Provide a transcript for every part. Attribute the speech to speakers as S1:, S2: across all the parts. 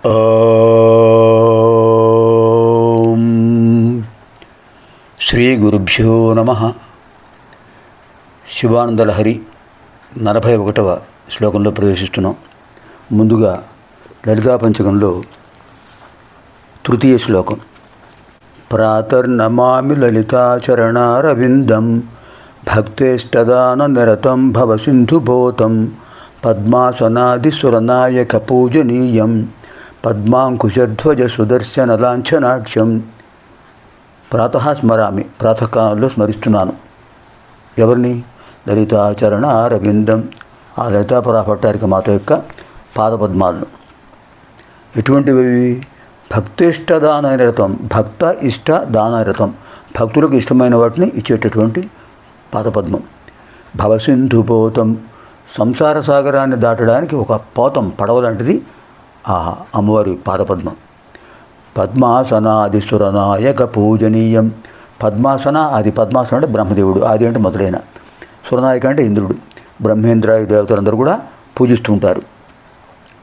S1: ఓం శ్రీ గురుభ్యో నమః. శివానందలహరి 41వ శ్లోకంలో ప్రవేశిస్తున్నాం. ముందుగా లలితా పంచకంలో తృతీయ శ్లోకం. ప్రాతర్నమామి లలితాచరణారవిందం భక్తేష్టదాన నిరతం భవసింధుభూతం పద్మాసనాదిసురనాయక పూజనీయం పద్మాంకుశధ్వజ సుదర్శన లాంఛనాక్షం. ప్రాతః స్మరామి, ప్రాతకాలంలో స్మరిస్తున్నాను. ఎవరిని? లలితాచరణ అరవిందం, ఆ లలితాపరాభట్టారిక మాత యొక్క పాదపద్మాలను. ఎటువంటివి? భక్తిష్టదానరతం, భక్త ఇష్ట దానరతం, భక్తులకు ఇష్టమైన వాటిని ఇచ్చేటటువంటి పాదపద్మం. భవసింధుపోతం, సంసార సాగరాన్ని దాటడానికి ఒక పోతం, పడవ లాంటిది ఆ అమ్మవారి పాదపద్మం. పద్మాసనాది సురనాయక పూజనీయం, పద్మాసన ఆది, పద్మాసన అంటే బ్రహ్మదేవుడు, ఆది అంటే మొదలైన, సురనాయక అంటే ఇంద్రుడు, బ్రహ్మేంద్రాది దేవతలందరూ కూడా పూజిస్తూ ఉంటారు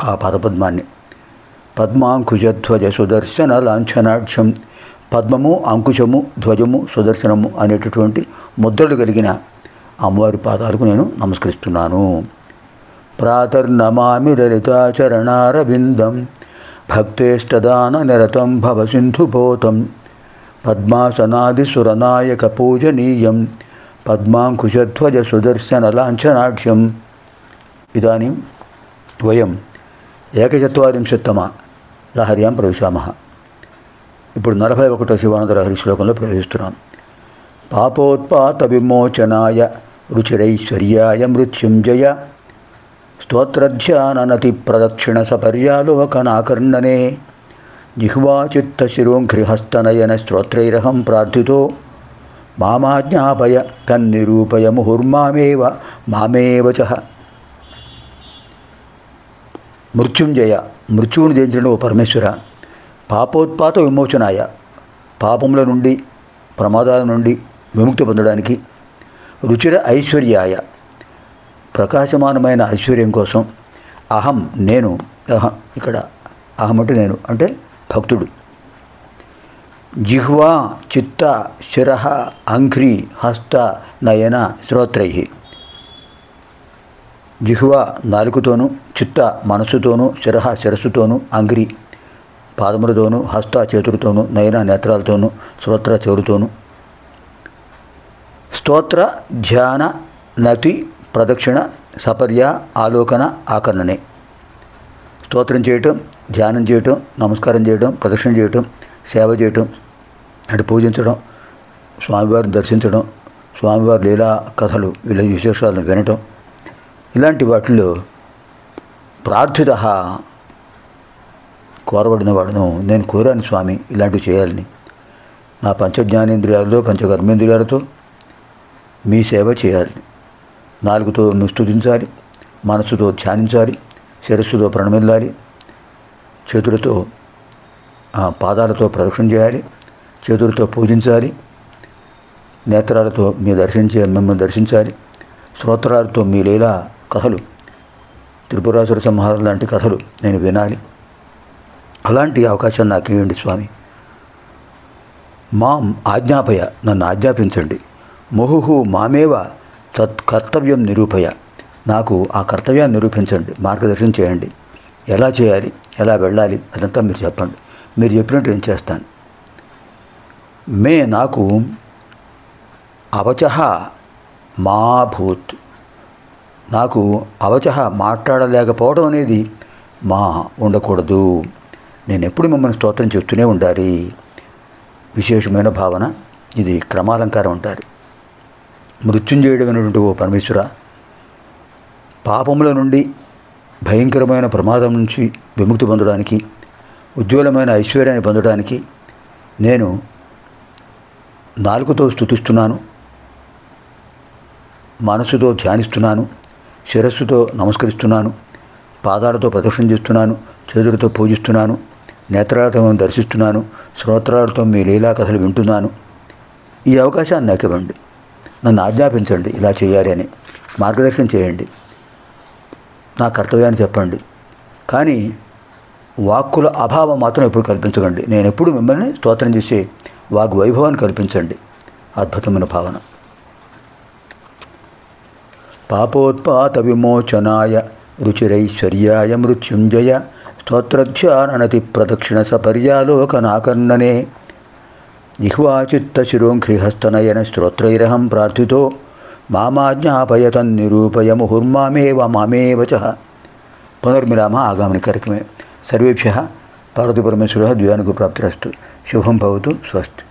S1: ఆ పాదపద్మాన్ని. పద్మాంకుశధ్వజ సుదర్శన లాంఛనాక్షం, పద్మము, అంకుశము, ధ్వజము, సుదర్శనము అనేటటువంటి ముద్రలు కలిగిన అమ్మవారి పాదాలకు నేను నమస్కరిస్తున్నాను. ప్రాతర్నమామి లలితాచరణారవిందం భక్తేష్టదాన నిరతం భవసింధుభూతం పద్మాసనాది సురనాయక పూజనీయం పద్మాంకుశధ్వజ సుదర్శన లాంఛనాక్షం. ఇదానీం వయం 41తమ లహర్యాం ప్రవిశామః. ఇప్పుడు 41వ శివానంద లహరి శ్లోకంలో ప్రవేశిస్తున్నాం. పాపోత్పాత విమోచనాయ రుచిరైశ్వర్యాయ మృత్యుంజయ స్తోత్రధ్యాననతి ప్రదక్షిణ సపర్యాలోకనాకర్ణనే జిహ్వాచిత్తశిరోంఘ్రిహస్తనయన స్తోత్రైరహం ప్రార్థితో మామాజ్ఞాపయ తన్నిరూపయ ముహుర్మామేవ మామేవచ. మృత్యుంజయ, మృత్యువును జయించిన ఓ పరమేశ్వర. పాపోత్పాత విమోచనాయ, పాపముల నుండి ప్రమాదాల నుండి విముక్తి పొందడానికి. రుచిర ఐశ్వర్యాయ, ప్రకాశమానమైన ఐశ్వర్యం కోసం. అహం, నేను. ఇక్కడ అహం అంటే నేను, అంటే భక్తుడు. జిహ్వా చిత్త శిర అంఘ్రి హస్త నయన శ్రోత్రై. జిహ్వా నాలుకతోనూ, చిత్త మనస్సుతోనూ, శిర శిరస్సుతోనూ, అంఘ్రి పాదములతోనూ, హస్త చేతులతోనూ, నయన నేత్రాలతోనూ, శ్రోత్ర చెవులతోనూ. స్తోత్ర ధ్యాన నతి ప్రదక్షిణ సపర్య ఆలోకన ఆకర్ణనే. స్తోత్రం చేయటం, ధ్యానం చేయటం, నమస్కారం చేయటం, ప్రదక్షిణ చేయటం, సేవ చేయటం అంటే పూజించడం, స్వామివారిని దర్శించడం, స్వామివారి లీలా కథలు వీళ్ళ విశేషాలను వినటం, ఇలాంటి వాటిల్లో ప్రార్థిత, కోరబడిన వాడును. నేను కోరాను స్వామి ఇలాంటివి చేయాలని. నా పంచజ్ఞానేంద్రియాలతో పంచకర్మేంద్రియాలతో మీ సేవ చేయాలి. నాలుగుతో నువ్వు స్తుతించాలి, మనస్సుతో ధ్యానించాలి, శిరస్సుతో ప్రణమిల్లాలి, చేతులతో పాదాలతో ప్రదక్షిణ చేయాలి, చేతులతో పూజించాలి, నేత్రాలతో మిమ్మల్ని దర్శించాలి, శ్రోత్రాలతో మీ లీలా కథలు, త్రిపురాసుర సంహారం లాంటి కథలు నేను వినాలి. అలాంటి అవకాశాన్ని నాకు ఇవ్వండి స్వామి. మాం ఆజ్ఞాపయ, నన్ను ఆజ్ఞాపించండి. ముహుహు మామేవ తత్ కర్తవ్యం నిరూపయ, నాకు ఆ కర్తవ్యాన్ని నిరూపించండి, మార్గదర్శనం చేయండి. ఎలా చేయాలి, ఎలా వెళ్ళాలి అదంతా మీరు చెప్పండి. మీరు చెప్పినట్టు ఏం చేస్తాను. మే నాకు అవచహ మా భూత్, నాకు అవచహ మాట్లాడలేకపోవడం అనేది మా ఉండకూడదు. నేను ఎప్పుడు మిమ్మల్ని స్తోత్రం చెప్తూనే ఉండాలి. విశేషమైన భావన ఇది, క్రమాలంకారం అంటారు. మృత్యుంజయుడమైనటువంటి ఓ పరమేశ్వర, పాపముల నుండి భయంకరమైన ప్రమాదం నుంచి విముక్తి పొందడానికి, ఉజ్వలమైన ఐశ్వర్యాన్ని పొందడానికి నేను నాలుకతో స్తుతిస్తున్నాను, మనస్సుతో ధ్యానిస్తున్నాను, శిరస్సుతో నమస్కరిస్తున్నాను, పాదాలతో ప్రదక్షిణ చేస్తున్నాను, చేతులతో పూజిస్తున్నాను, నేత్రాలతో దర్శిస్తున్నాను, శ్రోత్రాలతో మీ లీలా కథలు వింటున్నాను. ఈ అవకాశాన్ని నాకు ఇవ్వండి. నన్ను ఆజ్ఞాపించండి ఇలా చేయాలి అని, మార్గదర్శనం చేయండి, నా కర్తవ్యాన్ని చెప్పండి. కానీ వాక్కుల అభావం మాత్రం ఎప్పుడు కల్పించకండి. నేను ఎప్పుడు మిమ్మల్ని స్తోత్రం చేసే వాగ్వైభవాన్ని కల్పించండి. అద్భుతమైన భావన. పాపోత్పాత విమోచనాయ రుచిరైశ్వర్యాయ మృత్యుంజయ స్తోత్రధ్యాననతి ప్రదక్షిణ సపర్యాలోకనాకర్ణనే జిహ్వాచిత్తశిరోంఘ్రిహస్తనయన స్తోత్రైరహం ప్రార్థితో మామాజ్ఞాపయతన్నిరూపయ ముహుర్మామేవ మామేవ చ. పునర్మిలామ ఆగామిని కార్యక్రమే. సర్వేభ్యः పార్వతీపరమేశ్వరः ద్వియానుగ్రహప్రాప్తిరస్తు. శుభం భవతు. స్వస్తి.